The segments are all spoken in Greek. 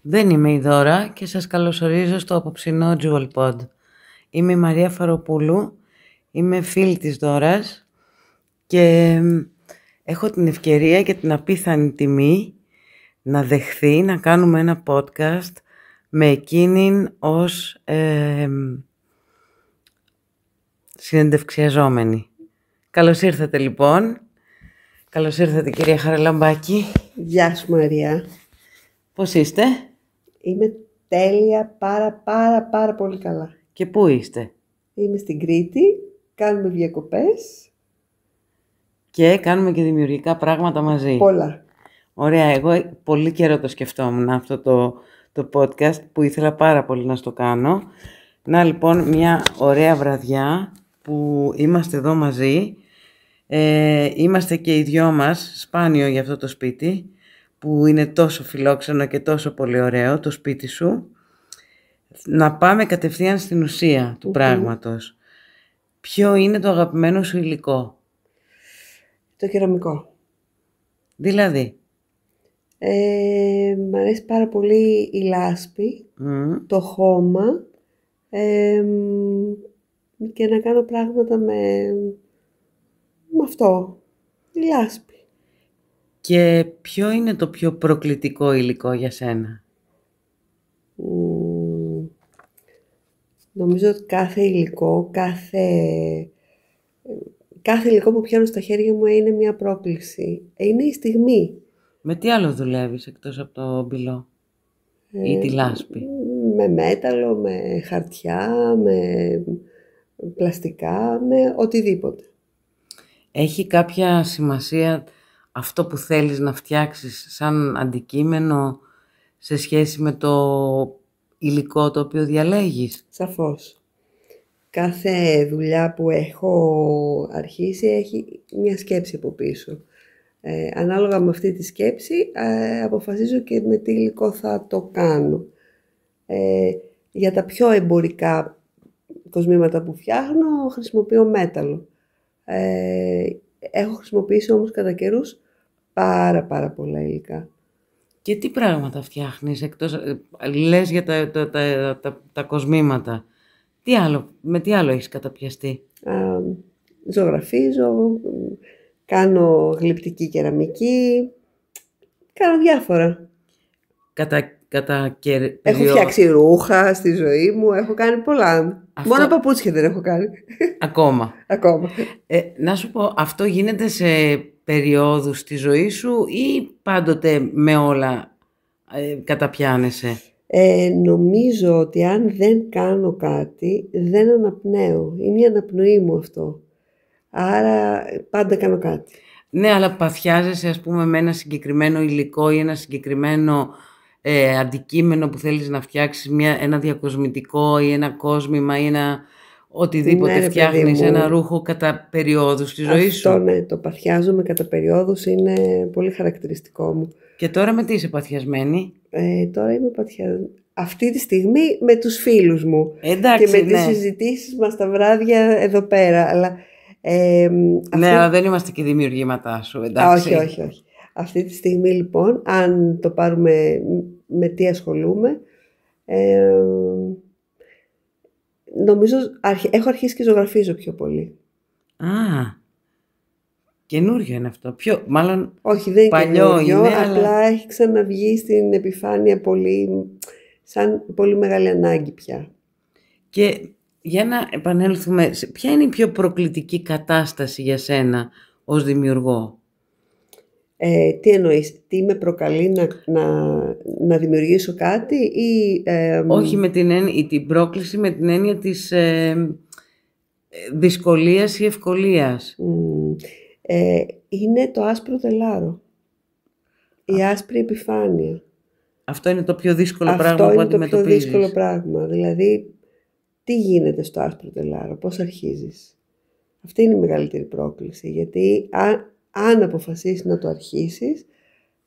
Δεν είμαι η Δώρα και σας καλωσορίζω στο απόψινό Jewel Pod. Είμαι η Μαρία Φαροπούλου, είμαι φίλη της Δώρας και έχω την ευκαιρία και την απίθανη τιμή να δεχθεί να κάνουμε ένα podcast με εκείνην ως συνεντευξιαζόμενη. Καλώς ήρθατε λοιπόν. Καλώς ήρθατε κυρία Χαραλαμπάκη. Γεια σου Μαρία. Πώς είστε? Είμαι τέλεια, πάρα πολύ καλά. Και πού είστε? Είμαι στην Κρήτη, κάνουμε διακοπές. Και κάνουμε και δημιουργικά πράγματα μαζί. Πολλά. Ωραία, εγώ πολύ καιρό το σκεφτόμουν αυτό το podcast που ήθελα πάρα πολύ να στο κάνω. Να λοιπόν μια ωραία βραδιά που είμαστε εδώ μαζί. Είμαστε και οι δυο μας, σπάνιο για αυτό το σπίτι που είναι τόσο φιλόξενο και τόσο πολύ ωραίο το σπίτι σου. Να πάμε κατευθείαν στην ουσία του πράγματος. Ποιο είναι το αγαπημένο σου υλικό? Το κεραμικό. Δηλαδή? Μ' αρέσει πάρα πολύ η λάσπη, το χώμα και να κάνω πράγματα με αυτό, η λάσπη. Και ποιο είναι το πιο προκλητικό υλικό για σένα? Νομίζω ότι κάθε υλικό, κάθε υλικό που πιάνω στα χέρια μου είναι μια πρόκληση. Είναι η στιγμή. Με τι άλλο δουλεύεις εκτός από το μπιλό ή τη λάσπη? Με μέταλλο, με χαρτιά, με πλαστικά, με οτιδήποτε. Έχει κάποια σημασία αυτό που θέλεις να φτιάξεις σαν αντικείμενο σε σχέση με το υλικό το οποίο διαλέγεις? Σαφώς. Κάθε δουλειά που έχω αρχίσει έχει μια σκέψη από πίσω. Ανάλογα με αυτή τη σκέψη αποφασίζω και με τι υλικό θα το κάνω. Για τα πιο εμπορικά κοσμήματα που φτιάχνω χρησιμοποιώ μέταλλο. Έχω χρησιμοποιήσει όμως κατά καιρούς πάρα πολλά υλικά. Και τι πράγματα φτιάχνεις εκτός, λες για τα κοσμήματα. Με τι άλλο έχεις καταπιαστεί? Ζωγραφίζω, κάνω γλυπτική κεραμική, κάνω διάφορα. Έχω φτιάξει ρούχα στη ζωή μου, έχω κάνει πολλά. Μόνο παπούτσια δεν έχω κάνει. Ακόμα. Ακόμα. Να σου πω, αυτό γίνεται σε περιόδους της ζωής σου ή πάντοτε με όλα καταπιάνεσαι? Νομίζω ότι αν δεν κάνω κάτι, δεν αναπνέω. Είναι η αναπνοή μου αυτό. Άρα πάντα κάνω κάτι. Ναι, αλλά παθιάζεσαι ας πούμε με ένα συγκεκριμένο υλικό ή ένα συγκεκριμένο αντικείμενο που θέλεις να φτιάξεις, ένα διακοσμητικό ή ένα κόσμημα ή ένα οτιδήποτε, ναι, φτιάχνεις ένα ρούχο κατά περιόδους στη ζωή σου? Αυτό ναι, το παθιάζομαι κατά περιόδους, είναι πολύ χαρακτηριστικό μου. Και τώρα με τι είσαι παθιασμένη? Τώρα είμαι παθιασμένη αυτή τη στιγμή με τους φίλους μου. Εντάξει, και με τις ναι, συζητήσεις μας τα βράδια εδώ πέρα. Αλλά, ναι, αλλά δεν είμαστε και δημιουργήματά σου, εντάξει. Όχι. Αυτή τη στιγμή λοιπόν, αν το πάρουμε με τι ασχολούμαι, νομίζω έχω αρχίσει και ζωγραφίζω πιο πολύ. Καινούριο είναι αυτό. Μάλλον όχι, δεν είναι παλιό καινούριο, είναι, απλά αλλά έχει ξαναβγεί στην επιφάνεια σαν πολύ μεγάλη ανάγκη πια. Και για να επανέλθουμε, ποια είναι η πιο προκλητική κατάσταση για σένα ως δημιουργό? Τι εννοείς, τι με προκαλεί να δημιουργήσω κάτι ή... Όχι με την πρόκληση με την έννοια της δυσκολίας ή ευκολίας. Είναι το άσπρο τελάρο. Η άσπρη επιφάνεια. Αυτό είναι το πιο δύσκολο πράγμα που αντιμετωπίζεις? Αυτό είναι το πιο δύσκολο πράγμα. Δηλαδή, τι γίνεται στο άσπρο τελάρο, πώς αρχίζεις. Αυτή είναι η μεγαλύτερη πρόκληση. Γιατί αν αποφασίσεις να το αρχίσεις,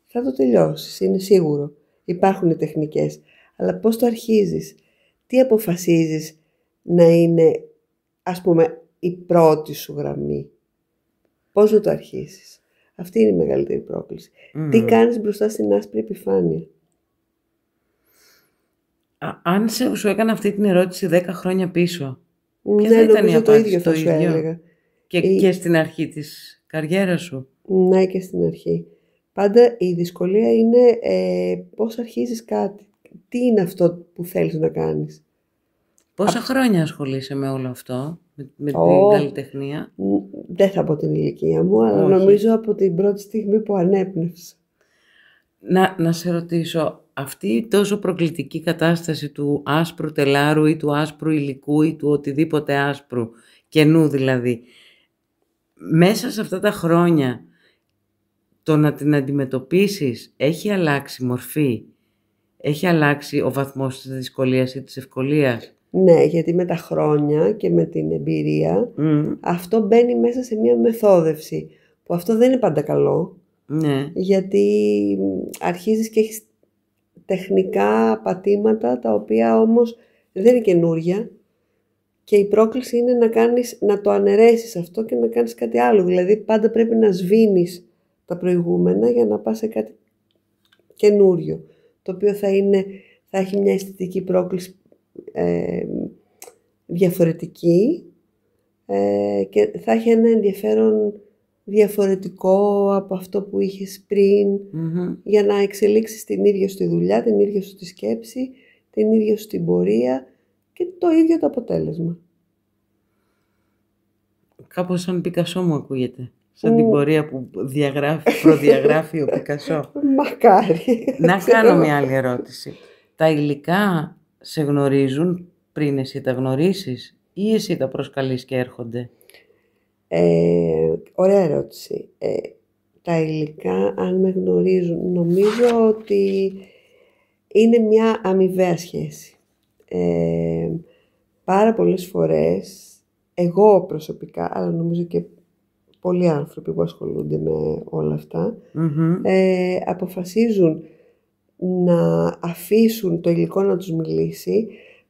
θα το τελειώσεις, είναι σίγουρο. Υπάρχουν τεχνικές. Αλλά πώς το αρχίζεις, τι αποφασίζεις να είναι, ας πούμε, η πρώτη σου γραμμή. Πώς να το αρχίσεις. Αυτή είναι η μεγαλύτερη πρόκληση. Τι κάνεις μπροστά στην άσπρη επιφάνεια. Αν σου έκανα αυτή την ερώτηση 10 χρόνια πίσω, ποια Ναι, θα ήταν η νομίζω το απάντηση? ίδιο θα σου έλεγα. Και στην αρχή της καριέρας σου. Ναι, και στην αρχή. Πάντα η δυσκολία είναι πώς αρχίζεις κάτι. Τι είναι αυτό που θέλεις να κάνεις. Πόσα χρόνια ασχολείσαι με όλο αυτό, με την καλλιτεχνία? Δεν θα πω την ηλικία μου, αλλά Όχι. νομίζω από την πρώτη στιγμή που ανέπνευσα. Να σε ρωτήσω, αυτή η τόσο προκλητική κατάσταση του άσπρου τελάρου ή του άσπρου υλικού ή του οτιδήποτε άσπρου, καινού δηλαδή, μέσα σε αυτά τα χρόνια το να την αντιμετωπίσεις έχει αλλάξει μορφή, έχει αλλάξει ο βαθμός της δυσκολίας ή της ευκολίας? Ναι, γιατί με τα χρόνια και με την εμπειρία αυτό μπαίνει μέσα σε μια μεθόδευση, που αυτό δεν είναι πάντα καλό. Ναι. Γιατί αρχίζεις και έχεις τεχνικά πατήματα τα οποία όμως δεν είναι καινούρια και η πρόκληση είναι να το αναιρέσεις αυτό και να κάνεις κάτι άλλο. Δηλαδή πάντα πρέπει να σβήνεις τα προηγούμενα για να πας σε κάτι καινούριο, το οποίο θα έχει μια αισθητική πρόκληση διαφορετική και θα έχει ένα ενδιαφέρον διαφορετικό από αυτό που είχες πριν, για να εξελίξεις την ίδια σου τη δουλειά, την ίδια σου τη σκέψη, την ίδια σου την πορεία και το ίδιο το αποτέλεσμα. Κάπως σαν Πικασό μου ακούγεται. Σαν την πορεία που προδιαγράφει ο Πικασό. Μακάρι. Να κάνω μια άλλη ερώτηση. Τα υλικά σε γνωρίζουν πριν εσύ τα γνωρίσεις ή εσύ τα προσκαλείς και έρχονται? Ωραία ερώτηση. Τα υλικά, αν με γνωρίζουν, νομίζω ότι είναι μια αμοιβαία σχέση. Πάρα πολλές φορές, εγώ προσωπικά, αλλά νομίζω και πολλοί άνθρωποι που ασχολούνται με όλα αυτά, αποφασίζουν να αφήσουν το υλικό να τους μιλήσει,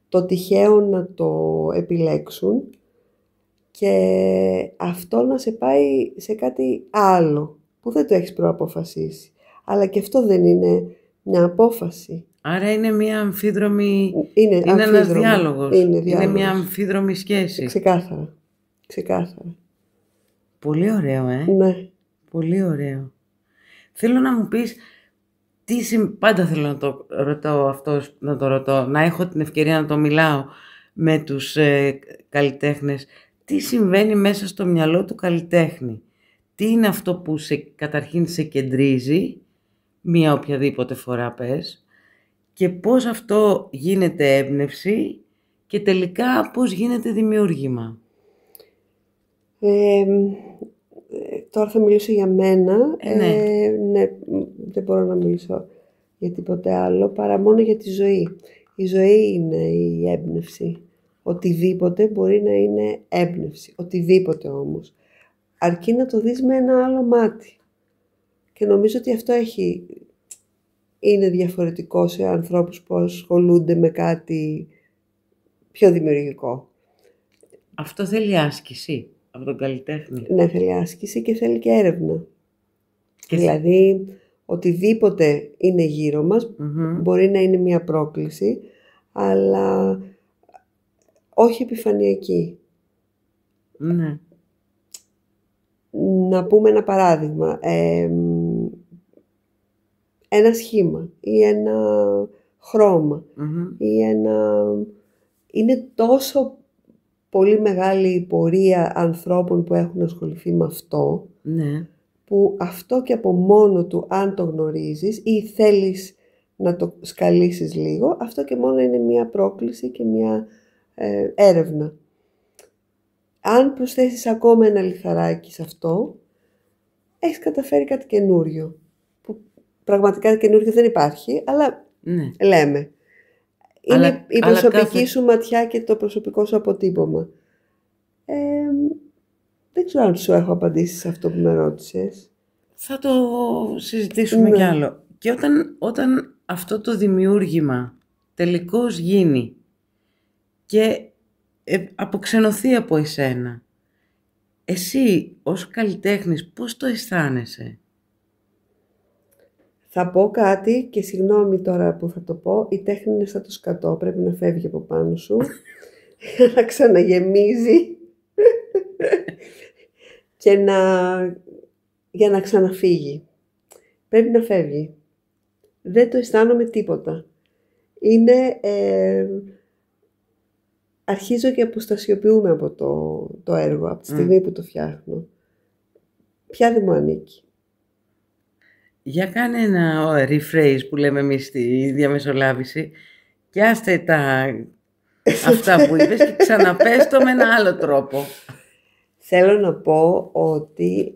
το τυχαίο να το επιλέξουν και αυτό να σε πάει σε κάτι άλλο που δεν το έχεις προαποφασίσει. Αλλά και αυτό δεν είναι μια απόφαση. Άρα είναι μια αμφίδρομη... Είναι ένας διάλογος. Είναι μια αμφίδρομη σχέση. Ξεκάθαρα. Πολύ ωραίο, Ναι. Πολύ ωραίο. Θέλω να μου πεις, πάντα θέλω να το ρωτώ αυτό, να έχω την ευκαιρία να το μιλάω με τους καλλιτέχνες. Τι συμβαίνει μέσα στο μυαλό του καλλιτέχνη? Τι είναι αυτό που καταρχήν σε κεντρίζει, μία οποιαδήποτε φορά πες, και πώς αυτό γίνεται έμπνευση και τελικά πώς γίνεται δημιούργημα? Τώρα θα μιλήσω για μένα. Ναι. Ναι, δεν μπορώ να μιλήσω για τίποτε άλλο παρά μόνο για τη ζωή. Η ζωή είναι η έμπνευση. Οτιδήποτε μπορεί να είναι έμπνευση. Οτιδήποτε όμως. Αρκεί να το δεις με ένα άλλο μάτι. Και νομίζω ότι αυτό είναι διαφορετικό σε ανθρώπους που ασχολούνται με κάτι πιο δημιουργικό. Αυτό θέλει άσκηση από τον καλλιτέχνη? Ναι, θέλει άσκηση και θέλει και έρευνα. Δηλαδή, οτιδήποτε είναι γύρω μας μπορεί να είναι μια πρόκληση, αλλά όχι επιφανειακή. Ναι. Να πούμε ένα παράδειγμα. Ένα σχήμα ή ένα χρώμα ή είναι τόσο πολύ μεγάλη η πορεία ανθρώπων που έχουν ασχοληθεί με αυτό, που αυτό και από μόνο του, αν το γνωρίζεις ή θέλεις να το σκαλίσεις λίγο, αυτό και μόνο είναι μια πρόκληση και μια έρευνα. Αν προσθέσεις ακόμα ένα λιθαράκι σε αυτό, έχεις καταφέρει κάτι καινούριο. Που πραγματικά καινούριο δεν υπάρχει, αλλά λέμε. Είναι η προσωπική σου ματιά και το προσωπικό σου αποτύπωμα. Δεν ξέρω αν σου έχω απαντήσει σε αυτό που με ρώτησες. Θα το συζητήσουμε κι άλλο. Και όταν αυτό το δημιούργημα τελικώς γίνει και αποξενωθεί από εσένα, εσύ ως καλλιτέχνης πώς το αισθάνεσαι? Θα πω κάτι και συγγνώμη τώρα που θα το πω. Η τέχνη είναι σαν το σκατό. Πρέπει να φεύγει από πάνω σου. Να ξαναγεμίζει. Και για να ξαναφύγει. Πρέπει να φεύγει. Δεν το αισθάνομαι τίποτα. Είναι... αρχίζω και αποστασιοποιούμε από το έργο, από τη στιγμή που το φτιάχνω. Πια δεν μου ανήκει. Για κάνε ένα rephrase που λέμε εμείς στη διαμεσολάβηση και άστε αυτά που είπες και ξαναπες το με ένα άλλο τρόπο. Θέλω να πω ότι,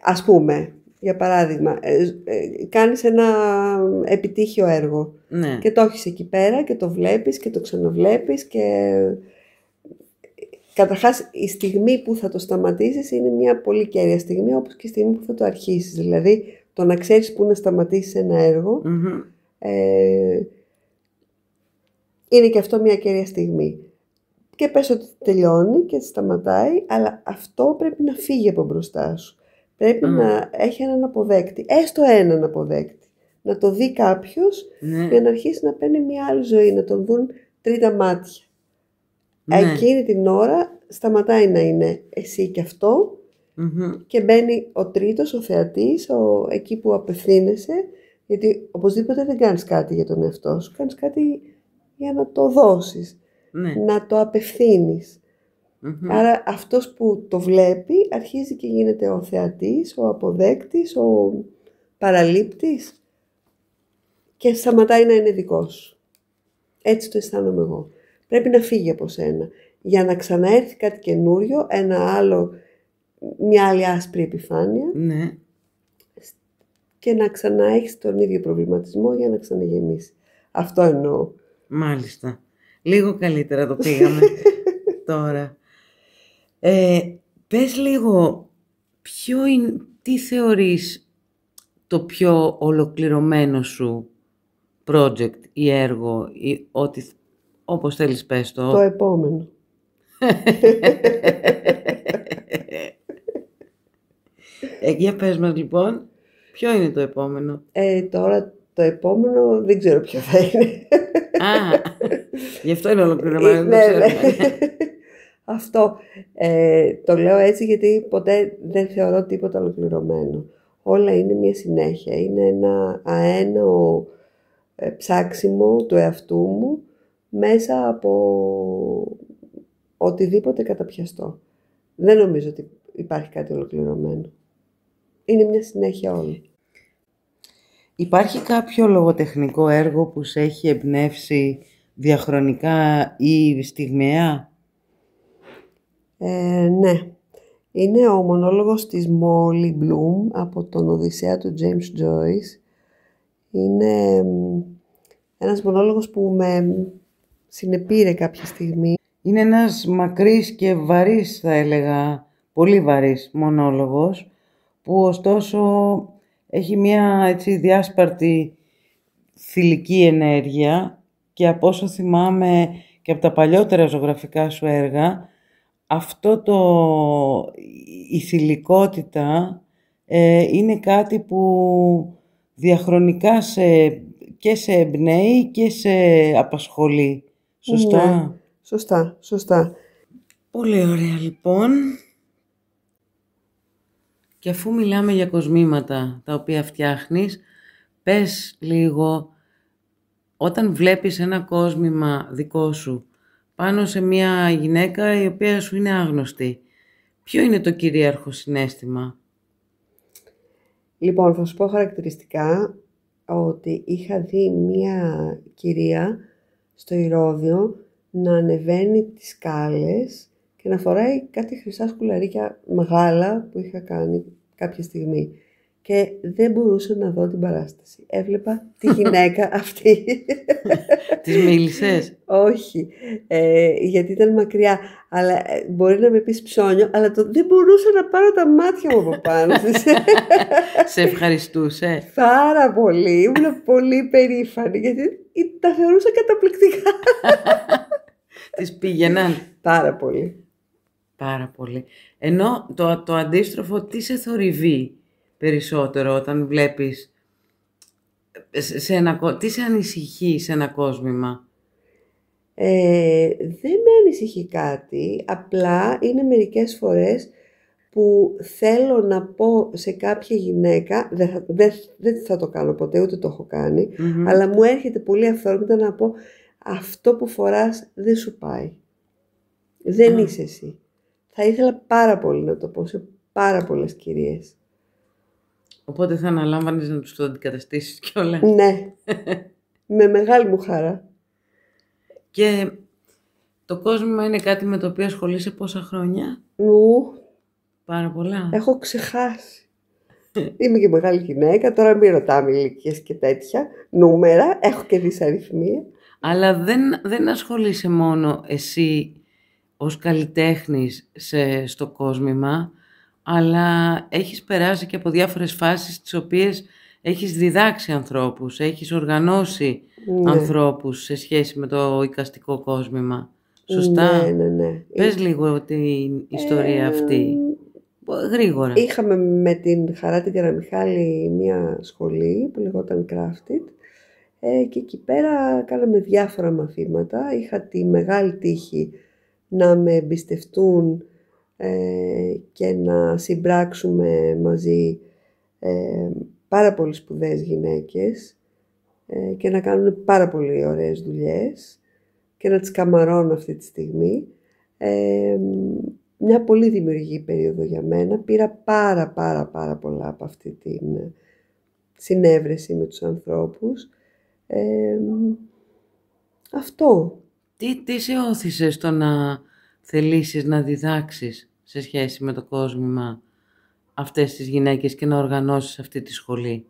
ας πούμε, για παράδειγμα, κάνεις ένα επιτύχιο έργο και το έχεις εκεί πέρα και το βλέπεις και το ξαναβλέπεις και καταρχάς η στιγμή που θα το σταματήσεις είναι μια πολύ κέρια στιγμή, όπως και η στιγμή που θα το αρχίσεις. Δηλαδή το να ξέρεις πού να σταματήσεις ένα έργο είναι και αυτό μια κέρια στιγμή. Και πες ότι τελειώνει και σταματάει, αλλά αυτό πρέπει να φύγει από μπροστά σου. Πρέπει να έχει έναν αποδέκτη, έστω έναν αποδέκτη. Να το δει κάποιος για να αρχίσει να παίρνει μια άλλη ζωή, να τον δουν τρίτα μάτια. Εκείνη την ώρα σταματάει να είναι εσύ και αυτό και μπαίνει ο τρίτος, ο θεατής, εκεί που απευθύνεσαι, γιατί οπωσδήποτε δεν κάνεις κάτι για τον εαυτό σου, κάνεις κάτι για να το δώσεις, να το απευθύνεις. Άρα αυτός που το βλέπει αρχίζει και γίνεται ο θεατής, ο αποδέκτης, ο παραλήπτης και σταματάει να είναι δικός σου. Έτσι το αισθάνομαι εγώ. Πρέπει να φύγει από σένα για να ξαναέρθει κάτι καινούριο, μια άλλη άσπρη επιφάνεια και να ξαναέχεις τον ίδιο προβληματισμό για να ξαναγεμίσει. Αυτό εννοώ. Μάλιστα. Λίγο καλύτερα το πήγαμε τώρα. Πες λίγο, τι θεωρείς το πιο ολοκληρωμένο σου project ή έργο ή όπως θέλεις πες το. Το επόμενο. Για πες μας λοιπόν, ποιο είναι το επόμενο. Τώρα το επόμενο δεν ξέρω ποιο θα είναι. Γι' αυτό είναι ολοκληρωμένο, δεν το ξέρουμε. Αυτό το λέω έτσι γιατί ποτέ δεν θεωρώ τίποτα ολοκληρωμένο. Όλα είναι μια συνέχεια. Είναι ένα αέναο ψάξιμο του εαυτού μου μέσα από οτιδήποτε καταπιαστώ. Δεν νομίζω ότι υπάρχει κάτι ολοκληρωμένο. Είναι μια συνέχεια όλη. Υπάρχει κάποιο λογοτεχνικό έργο που σε έχει εμπνεύσει διαχρονικά ή στιγμιαία? Ναι. Είναι ο μονόλογος της Molly Bloom από τον Οδυσσέα του James Joyce. Είναι ένας μονόλογος που με συνεπήρε κάποια στιγμή. Είναι ένας μακρύς και βαρύς, θα έλεγα, πολύ βαρύς μονόλογος, που ωστόσο έχει μια έτσι διάσπαρτη θηλυκή ενέργεια και από όσο θυμάμαι και από τα παλιότερα ζωγραφικά σου έργα, η θηλυκότητα είναι κάτι που διαχρονικά και σε εμπνέει και σε απασχολεί. Σωστά? Ναι, σωστά. Πολύ ωραία λοιπόν. Και αφού μιλάμε για κοσμήματα τα οποία φτιάχνεις, πες λίγο, όταν βλέπεις ένα κόσμημα δικό σου πάνω σε μια γυναίκα η οποία σου είναι άγνωστη, ποιο είναι το κυρίαρχο συναίσθημα? Λοιπόν, θα σου πω χαρακτηριστικά ότι είχα δει μια κυρία στο Ηρώδειο να ανεβαίνει τις σκάλες και να φοράει κάτι χρυσά σκουλαρίκια μεγάλα που είχα κάνει κάποια στιγμή. Και δεν μπορούσα να δω την παράσταση. Έβλεπα τη γυναίκα αυτή. Της μίλησες? Όχι, γιατί ήταν μακριά. Αλλά μπορεί να με πεις ψώνιο, αλλά δεν μπορούσα να πάρω τα μάτια μου από πάνω της. Σε ευχαριστούσε? Πάρα πολύ. Ήμουν πολύ περήφανη, γιατί τα θεωρούσα καταπληκτικά. Τις πήγαιναν? Πάρα πολύ. Πάρα πολύ. Ενώ το αντίστροφο, τι σε θορυβεί? περισσότερο όταν βλέπεις τι σε ανησυχεί σε ένα κόσμημα? Δεν με ανησυχεί κάτι, απλά είναι μερικές φορές που θέλω να πω σε κάποια γυναίκα, δεν θα το κάνω ποτέ, ούτε το έχω κάνει, αλλά μου έρχεται πολύ αυθόρμητα να πω αυτό που φοράς δεν σου πάει. Δεν είσαι εσύ. Θα ήθελα πάρα πολύ να το πω σε πάρα πολλές κυρίες. Οπότε θα αναλάμβανες να τους το αντικαταστήσεις κιόλας. Ναι, με μεγάλη μου χαρά. Και το κόσμημα είναι κάτι με το οποίο ασχολείσαι πόσα χρόνια? Πάρα πολλά. Έχω ξεχάσει. Είμαι και μεγάλη γυναίκα, τώρα μην ρωτάμε ηλικίες και τέτοια, νούμερα, έχω και δυσαριθμία. Αλλά δεν ασχολείσαι μόνο εσύ ως καλλιτέχνης στο κόσμημα, αλλά έχεις περάσει και από διάφορες φάσεις τις οποίες έχεις διδάξει ανθρώπους, έχεις οργανώσει ανθρώπους σε σχέση με το εικαστικό κόσμημα. Σωστά? Ναι. Πες λίγο την ιστορία αυτή, γρήγορα. Είχαμε με την Χαρά την Καραμιχάλη μια σχολή που λεγόταν Crafted και εκεί πέρα κάναμε διάφορα μαθήματα. Είχα τη μεγάλη τύχη να με εμπιστευτούν και να συμπράξουμε μαζί πάρα πολύ σπουδαίες γυναίκες και να κάνουν πάρα πολύ ωραίες δουλειές και να τις καμαρώνω αυτή τη στιγμή. Μια πολύ δημιουργική περίοδο για μένα. Πήρα πάρα πολλά από αυτή την συνέβρεση με τους ανθρώπους. Αυτό. Τι σε όθησε στο να θελήσεις να διδάξεις σε σχέση με το κόσμημα αυτές τις γυναίκες και να οργανώσεις αυτή τη σχολή?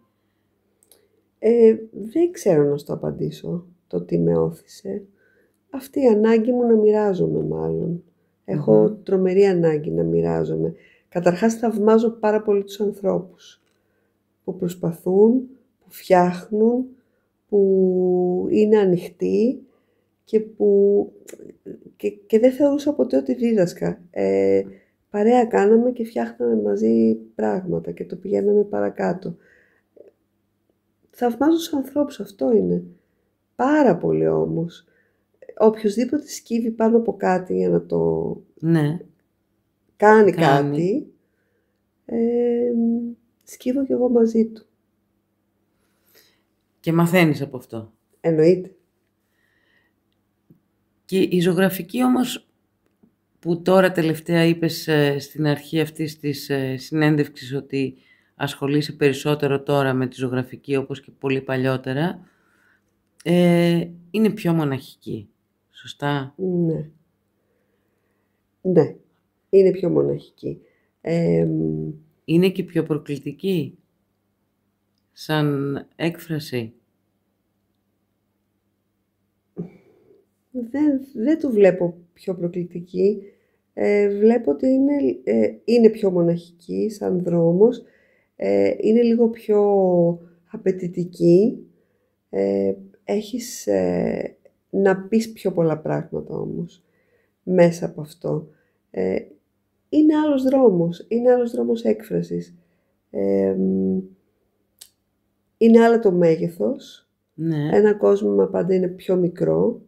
Δεν ξέρω να στο απαντήσω το τι με όθησε. Αυτή η ανάγκη μου να μοιράζομαι μάλλον. Έχω τρομερή ανάγκη να μοιράζομαι. Καταρχάς θαυμάζω πάρα πολύ τους ανθρώπους που προσπαθούν, που φτιάχνουν, που είναι ανοιχτοί και δεν θεωρούσα ποτέ ότι δίδασκα. Παρέα κάναμε και φτιάχναμε μαζί πράγματα και το πηγαίναμε παρακάτω. Θαυμάζω τους ανθρώπους, αυτό είναι. Πάρα πολύ όμως. Οποιοςδήποτε σκύβει πάνω από κάτι για να το κάνει κάτι, σκύβω κι εγώ μαζί του. Και μαθαίνεις από αυτό. Εννοείται. Και η ζωγραφική όμως που τώρα τελευταία είπες στην αρχή αυτής της συνέντευξης ότι ασχολείσαι περισσότερο τώρα με τη ζωγραφική όπως και πολύ παλιότερα, είναι πιο μοναχική. Σωστά? Ναι, είναι πιο μοναχική. Είναι και πιο προκλητική σαν έκφραση. Δεν το βλέπω πιο προκλητική. Βλέπω ότι είναι πιο μοναχική σαν δρόμος. Είναι λίγο πιο απαιτητική. Έχεις να πεις πιο πολλά πράγματα όμως μέσα από αυτό. Είναι άλλος δρόμος. Είναι άλλος δρόμος έκφρασης. Είναι άλλο το μέγεθος. Ναι. Ένα κόσμημα πάντα είναι πιο μικρό.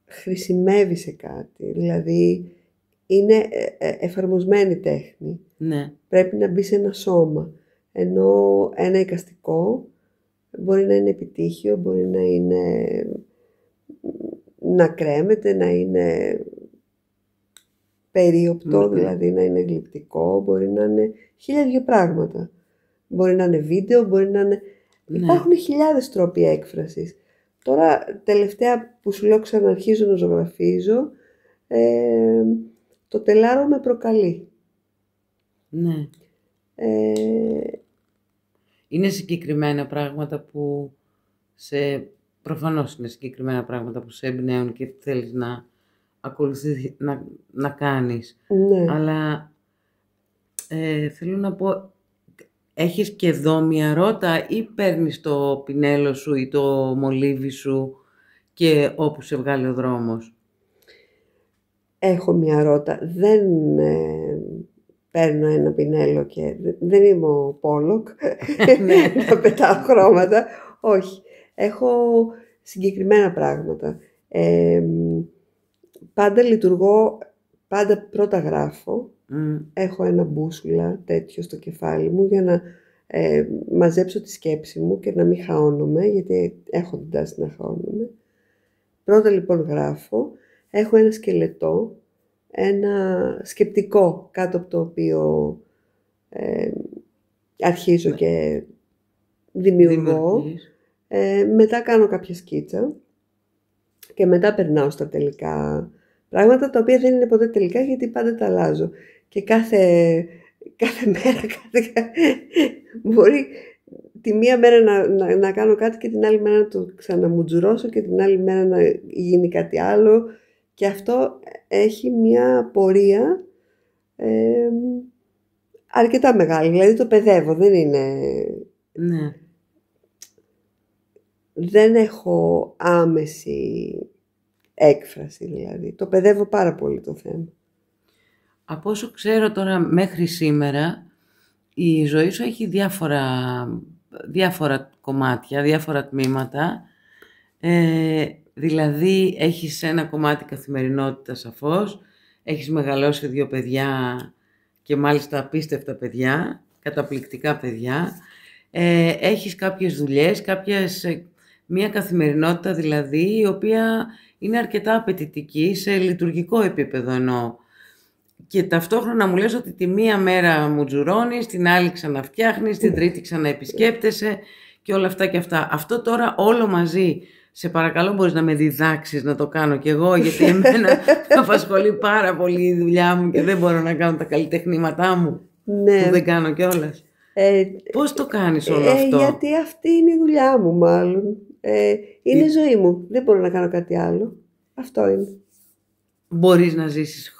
Χρησιμεύει σε κάτι. Δηλαδή είναι εφαρμοσμένη τέχνη. Ναι. Πρέπει να μπει σε ένα σώμα. Ενώ ένα εικαστικό μπορεί να είναι επιτύχιο, μπορεί να είναι να κρέμεται, να είναι περίοπτο, δηλαδή να είναι γλυπτικό, μπορεί να είναι 1000 πράγματα. Μπορεί να είναι βίντεο, μπορεί να είναι... Υπάρχουν χιλιάδες τρόποι έκφρασης. Τώρα, τελευταία που σου λέω ξαναρχίζω να ζωγραφίζω, το τελάρο με προκαλεί. Ναι. Είναι συγκεκριμένα πράγματα που προφανώς είναι συγκεκριμένα πράγματα που σε εμπνέουν και θέλεις να ακολουθείς, να κάνεις. Ναι. Αλλά θέλω να πω, έχεις και εδώ μια ρότα ή παίρνεις το πινέλο σου ή το μολύβι σου και όπου σε βγάλει ο δρόμος? Έχω μια ρότα. παίρνω ένα πινέλο και δεν είμαι ο Πόλοκ Ναι. να πετάω χρώματα. Όχι. Έχω συγκεκριμένα πράγματα. Πάντα λειτουργώ, πάντα πρώτα γράφω. Έχω ένα μπούσουλα τέτοιο στο κεφάλι μου για να μαζέψω τη σκέψη μου και να μην χαώνομαι, γιατί έχω την τάση να χαώνομαι. Πρώτα λοιπόν γράφω, έχω ένα σκελετό, ένα σκεπτικό κάτω από το οποίο αρχίζω και δημιουργώ. Μετά κάνω κάποια σκίτσα και μετά περνάω στα τελικά πράγματα, τα οποία δεν είναι ποτέ τελικά γιατί πάντα τα αλλάζω. Και κάθε μέρα μπορεί τη μία μέρα να κάνω κάτι και την άλλη μέρα να το ξαναμουτζουρώσω και την άλλη μέρα να γίνει κάτι άλλο. Και αυτό έχει μια πορεία αρκετά μεγάλη. Δηλαδή το παιδεύω, δεν είναι... Ναι. Δεν έχω άμεση έκφραση δηλαδή. Το παιδεύω πάρα πολύ το θέμα. Από όσο ξέρω τώρα μέχρι σήμερα, η ζωή σου έχει διάφορα κομμάτια, διάφορα τμήματα. Δηλαδή έχεις ένα κομμάτι καθημερινότητα σαφώς, έχεις μεγαλώσει 2 παιδιά και μάλιστα απίστευτα παιδιά, καταπληκτικά παιδιά. Έχεις κάποιες δουλειές, μια καθημερινότητα δηλαδή, η οποία είναι αρκετά απαιτητική σε λειτουργικό επίπεδο εννοώ. Και ταυτόχρονα μου λες ότι τη μία μέρα μου τζουρώνεις, την άλλη ξαναφτιάχνεις, την τρίτη ξαναεπισκέπτεσαι και όλα αυτά και αυτά. Αυτό τώρα όλο μαζί, σε παρακαλώ μπορείς να με διδάξεις να το κάνω κι εγώ, γιατί εμένα με απασχολεί πάρα πολύ η δουλειά μου και δεν μπορώ να κάνω τα καλλιτεχνήματά μου, Ναι. που δεν κάνω κιόλας. Πώς το κάνεις όλο αυτό? Γιατί αυτή είναι η δουλειά μου μάλλον. Είναι η ζωή μου. Δεν μπορώ να κάνω κάτι άλλο. Αυτό είναι. Μπορείς να ζήσεις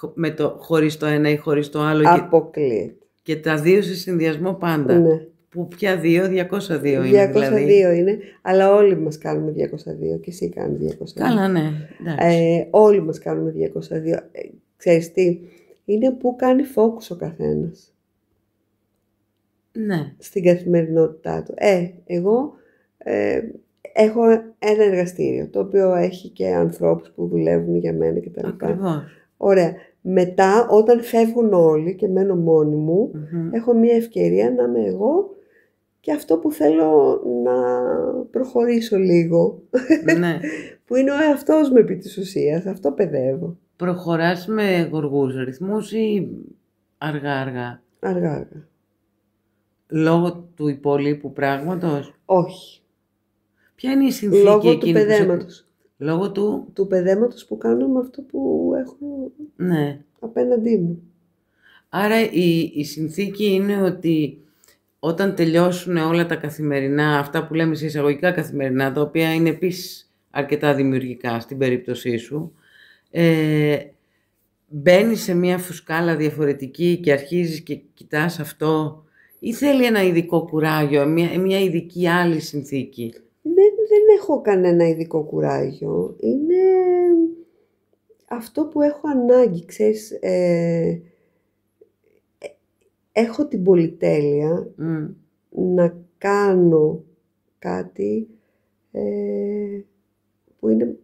χωρίς το ένα ή χωρίς το άλλο? Αποκλείεται. Και τα δύο σε συνδυασμό πάντα. Ναι. Που πια 202 είναι 202 δηλαδή. είναι, αλλά όλοι μας κάνουμε 202 και εσύ κάνεις 202. Καλά, ναι. Όλοι μας κάνουμε 202. Ξέρεις τι, είναι που κάνει focus ο καθένας. Ναι. Στην καθημερινότητά του. Εγώ έχω ένα εργαστήριο, το οποίο έχει και ανθρώπους που δουλεύουν για μένα κτλ. Ακριβώς. Ωραία. Μετά, όταν φεύγουν όλοι και μένω μόνη μου, έχω μια ευκαιρία να είμαι εγώ και αυτό που θέλω να προχωρήσω λίγο. Ναι. Που είναι ο εαυτός μου επί της ουσίας. Αυτό παιδεύω. Προχωράς με γοργούς ρυθμούς ή αργά-αργά? Αργά-αργά. Λόγω του υπολείπου πράγματος? Όχι. Ποια είναι η συνθήκη Λόγω εκείνη του παιδέματος. Λόγω του παιδέματος που κάνω με αυτό που έχω απέναντί μου. Άρα η συνθήκη είναι ότι όταν τελειώσουν όλα τα καθημερινά, αυτά που λέμε σε εισαγωγικά καθημερινά, τα οποία είναι επίσης αρκετά δημιουργικά στην περίπτωσή σου, μπαίνεις σε μια φουσκάλα διαφορετική και αρχίζεις και κοιτάς αυτό, ή θέλει ένα ειδικό κουράγιο, μια ειδική άλλη συνθήκη? Δεν έχω κανένα ειδικό κουράγιο. Είναι αυτό που έχω ανάγκη, ξέρεις. Έχω την πολυτέλεια να κάνω κάτι που είναι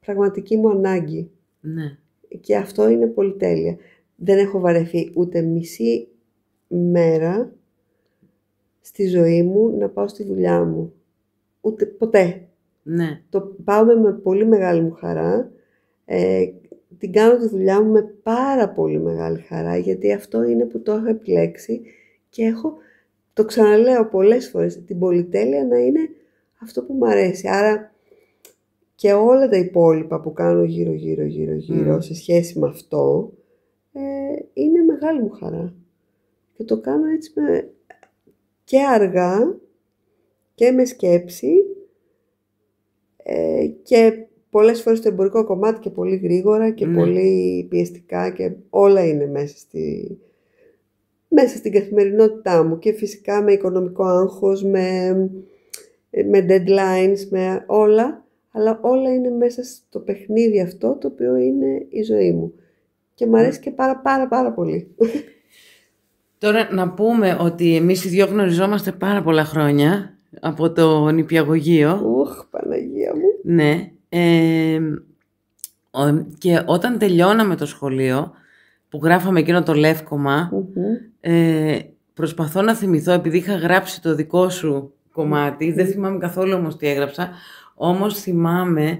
πραγματική μου ανάγκη. Ναι. Και αυτό είναι πολυτέλεια. Δεν έχω βαρεθεί ούτε μισή μέρα στη ζωή μου να πάω στη δουλειά μου. Ούτε ποτέ. Ναι. Το πάω με πολύ μεγάλη μου χαρά. Την κάνω τη δουλειά μου με πάρα πολύ μεγάλη χαρά, γιατί αυτό είναι που το έχω επιλέξει και έχω, το ξαναλέω πολλές φορές, την πολυτέλεια να είναι αυτό που μου αρέσει. Άρα και όλα τα υπόλοιπα που κάνω γύρω σε σχέση με αυτό είναι μεγάλη μου χαρά. Και το κάνω έτσι και αργά και με σκέψη και πολλές φορές το εμπορικό κομμάτι και πολύ γρήγορα και πολύ πιεστικά και όλα είναι μέσα στην καθημερινότητά μου και φυσικά με οικονομικό άγχος, με deadlines, με όλα, αλλά όλα είναι μέσα στο παιχνίδι αυτό το οποίο είναι η ζωή μου και μου αρέσει και πάρα πολύ. Τώρα να πούμε ότι εμείς οι δυο γνωριζόμαστε πάρα πολλά χρόνια από το νηπιαγωγείο. Παναγία μου. Ναι. Και όταν τελειώναμε το σχολείο, που γράφαμε εκείνο το λεύκομα, προσπαθώ να θυμηθώ, επειδή είχα γράψει το δικό σου κομμάτι, δεν θυμάμαι καθόλου όμως τι έγραψα, όμως θυμάμαι,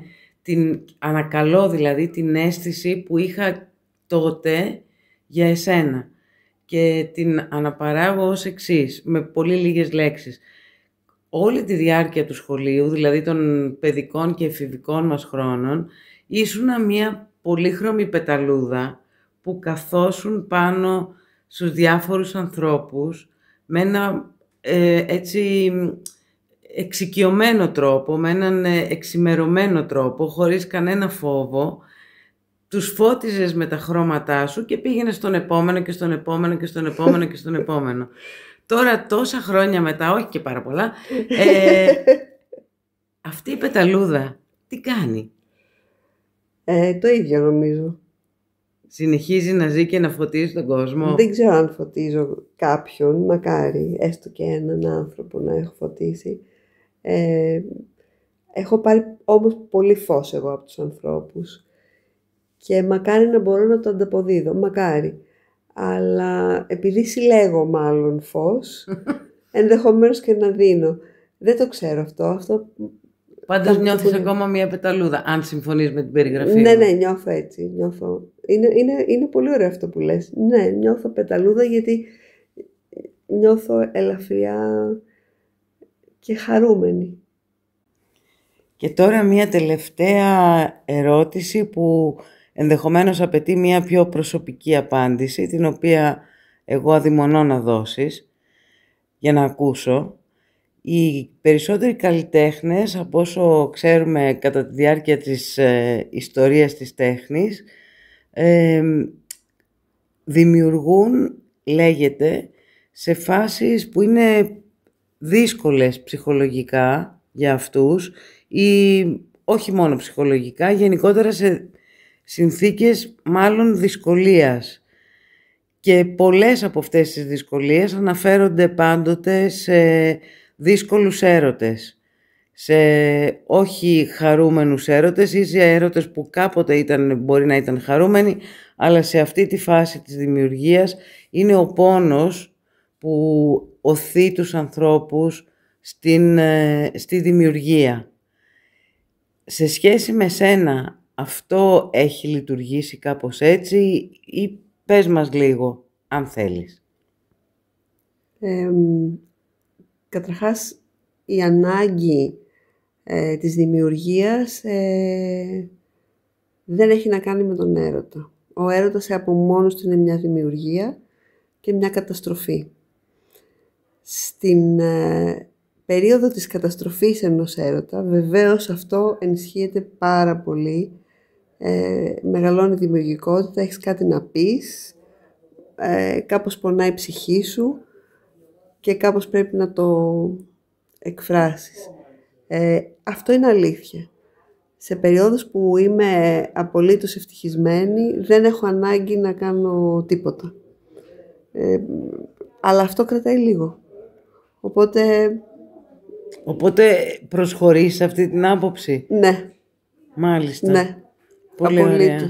ανακαλώ δηλαδή, την αίσθηση που είχα τότε για εσένα. Και την αναπαράγω ως εξής, με πολύ λίγες λέξεις. Όλη τη διάρκεια του σχολείου, δηλαδή των παιδικών και εφηβικών μας χρόνων, ήσουνα μια πολύχρωμη πεταλούδα που καθόσουν πάνω στους διάφορους ανθρώπους με ένα έτσι εξοικειωμένο τρόπο, με έναν εξημερωμένο τρόπο, χωρίς κανένα φόβο. Τους φώτιζες με τα χρώματά σου και πήγαινες στον επόμενο και στον επόμενο και στον επόμενο και στον επόμενο. Τώρα τόσα χρόνια μετά, όχι και πάρα πολλά, αυτή η πεταλούδα τι κάνει? Το ίδιο νομίζω. Συνεχίζει να ζει και να φωτίζει τον κόσμο. Δεν ξέρω αν φωτίζω κάποιον, μακάρι, έστω και έναν άνθρωπο να έχω φωτίσει. Έχω πάρει όμως πολύ φως εγώ από τους ανθρώπους και μακάρι να μπορώ να το ανταποδίδω, μακάρι. Αλλά επειδή συλλέγω μάλλον φως, ενδεχομένως και να δίνω. Δεν το ξέρω αυτό. Πάντως νιώθεις ακόμα μια πεταλούδα, αν συμφωνείς με την περιγραφή. Ναι, νιώθω έτσι. Είναι πολύ ωραίο αυτό που λες. Ναι, νιώθω πεταλούδα γιατί νιώθω ελαφριά και χαρούμενη. Και τώρα μια τελευταία ερώτηση που ενδεχομένως απαιτεί μια πιο προσωπική απάντηση, την οποία εγώ αδειμονώ να δώσεις για να ακούσω. Οι περισσότεροι καλλιτέχνες, από όσο ξέρουμε κατά τη διάρκεια της ιστορίας της τέχνης, δημιουργούν, λέγεται, σε φάσεις που είναι δύσκολες ψυχολογικά για αυτούς ή όχι μόνο ψυχολογικά, γενικότερα σε συνθήκες μάλλον δυσκολίας. Και πολλές από αυτές τις δυσκολίες αναφέρονται πάντοτε σε δύσκολους έρωτες, σε όχι χαρούμενους έρωτες ή σε έρωτες που κάποτε μπορεί να ήταν χαρούμενοι, αλλά σε αυτή τη φάση της δημιουργίας είναι ο πόνος που οθεί τους ανθρώπους στη δημιουργία. Σε σχέση με σένα, αυτό έχει λειτουργήσει κάπως έτσι ή πες μας λίγο, αν θέλεις. Καταρχάς, η ανάγκη της δημιουργίας δεν έχει να κάνει με τον έρωτα. Ο έρωτας από μόνος του είναι μια δημιουργία και μια καταστροφή. Στην περίοδο της καταστροφής ενός έρωτα, βεβαίως αυτό ενισχύεται πάρα πολύ. Μεγαλώνει η δημιουργικότητα, έχεις κάτι να πεις, κάπως πονάει η ψυχή σου και κάπως πρέπει να το εκφράσεις. Αυτό είναι αλήθεια. Σε περίοδους που είμαι απολύτως ευτυχισμένη, δεν έχω ανάγκη να κάνω τίποτα. Αλλά αυτό κρατάει λίγο. Οπότε προσχωρείς σε αυτή την άποψη. Ναι. Μάλιστα. Ναι. Πολύ ωραία.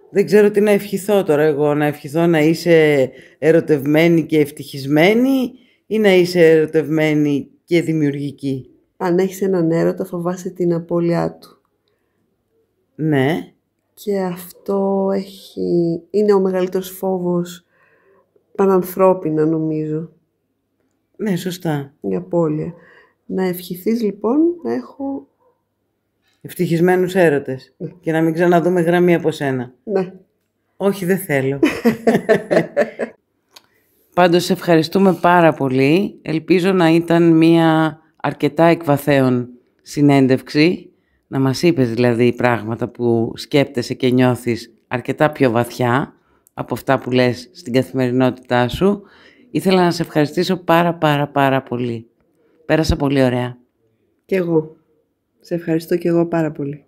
Δεν ξέρω τι να ευχηθώ τώρα εγώ. Να ευχηθώ να είσαι ερωτευμένη και ευτυχισμένη ή να είσαι ερωτευμένη και δημιουργική. Αν έχεις έναν έρωτα, φοβάσαι την απώλειά του. Ναι. Και αυτό είναι ο μεγαλύτερος φόβος πανανθρώπινα, νομίζω. Ναι, σωστά. Η απώλεια. Να ευχηθείς λοιπόν να έχω ευτυχισμένους έρωτες. Ναι. Και να μην ξαναδούμε γραμμή από σένα. Ναι. Όχι, δεν θέλω. Πάντως, σε ευχαριστούμε πάρα πολύ. Ελπίζω να ήταν μια αρκετά εκβαθέων συνέντευξη. Να μας είπες δηλαδή πάρα που σκέπτεσαι και νιώθεις αρκετά πιο βαθιά από αυτά που λες στην καθημερινότητά σου. Ήθελα να σε ευχαριστήσω πάρα πολύ. Πέρασα πολύ ωραία. Κι εγώ. Σε ευχαριστώ κι εγώ πάρα πολύ.